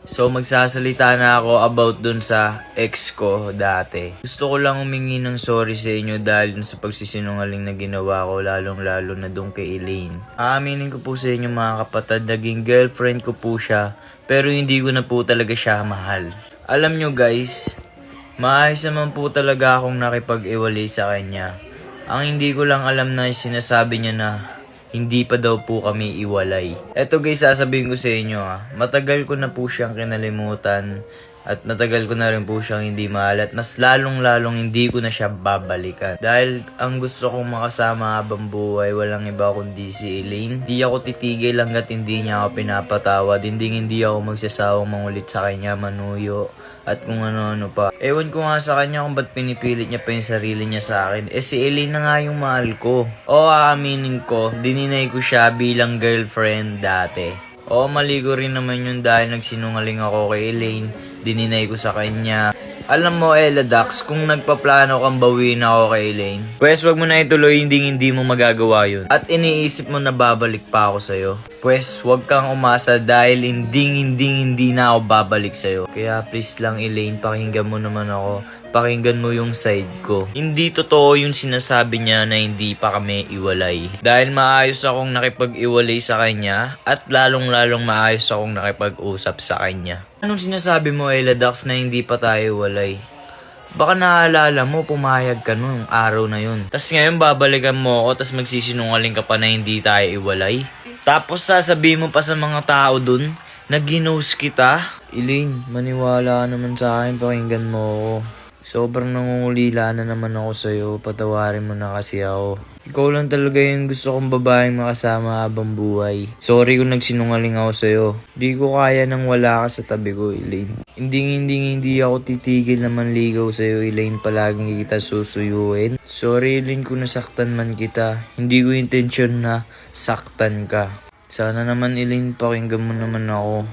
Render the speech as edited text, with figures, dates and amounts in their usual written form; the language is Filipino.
So magsasalita na ako about dun sa ex ko dati. Gusto ko lang humingi ng sorry sa inyo dahil dun sa pagsisinungaling na ginawa ko, lalong lalo na dun kay Elaine. Aaminin ko po sa inyo mga kapatid, naging girlfriend ko po siya, pero hindi ko na po talaga siya mahal. Alam nyo guys, maayos naman po talaga akong nakipag-iwalay sa kanya. Ang hindi ko lang alam na sinasabi niya na hindi pa daw po kami iwalay. Eto guys, sasabihin ko sa inyo matagal ko na po siyang kinalimutan at matagal ko na rin po siyang hindi mahal at mas lalong hindi ko na siya babalikan. Dahil ang gusto kong makasama habang buhay, walang iba kundi si Elaine. Hindi ako titigil hanggat hindi niya ako pinapatawad. Hindi ako magsasawang mangulit sa kanya, manuyo at kung ano-ano pa. Ewan ko nga sa kanya kung ba't pinipilit niya pa yung sarili niya sa akin. Si Elaine na nga yung mahal ko. Aaminin ko, dininay ko siya bilang girlfriend dati. Mali ko rin naman yun dahil nagsinungaling ako kay Elaine. Dininay ko sa kanya. Alam mo Ella Dax, kung nagpaplano kang bawiin ako kay Elaine, pwes wag mo na ituloy, hindi mo magagawa yun. At iniisip mo na babalik pa ako sa'yo, pwes wag kang umasa dahil hindi na ako babalik sa'yo. Kaya please lang Elaine, pakinggan mo naman ako. Pakinggan mo yung side ko. Hindi totoo yung sinasabi niya na hindi pa kami iwalay. Dahil maayos akong nakipag-iwalay sa kanya at lalong maayos akong nakipag-usap sa kanya. Anong sinasabi mo Ella Dax na hindi pa tayo iwalay? Baka naalala mo, pumayag ka nung araw na yun. Tas ngayon babalikan mo ako, tas magsisinungaling ka pa na hindi tayo iwalay. Tapos sasabihin mo pa sa mga tao dun na ginost kita. Elaine, maniwala naman sa akin, pakinggan mo ako. Sobrang nangungulila na naman ako sa'yo, patawarin mo na kasi ako. Ikaw lang talaga yung gusto kong babaeng makasama habang buhay. Sorry kung nagsinungaling ako sa'yo. Di ko kaya nang wala ka sa tabi ko, Elaine. Hindi ako titigil na manligaw sa'yo, Elaine. Palaging kita susuyuin. Sorry, Elaine, kung nasaktan man kita. Hindi ko intensyon na saktan ka. Sana naman, Elaine, pakinggan mo naman ako.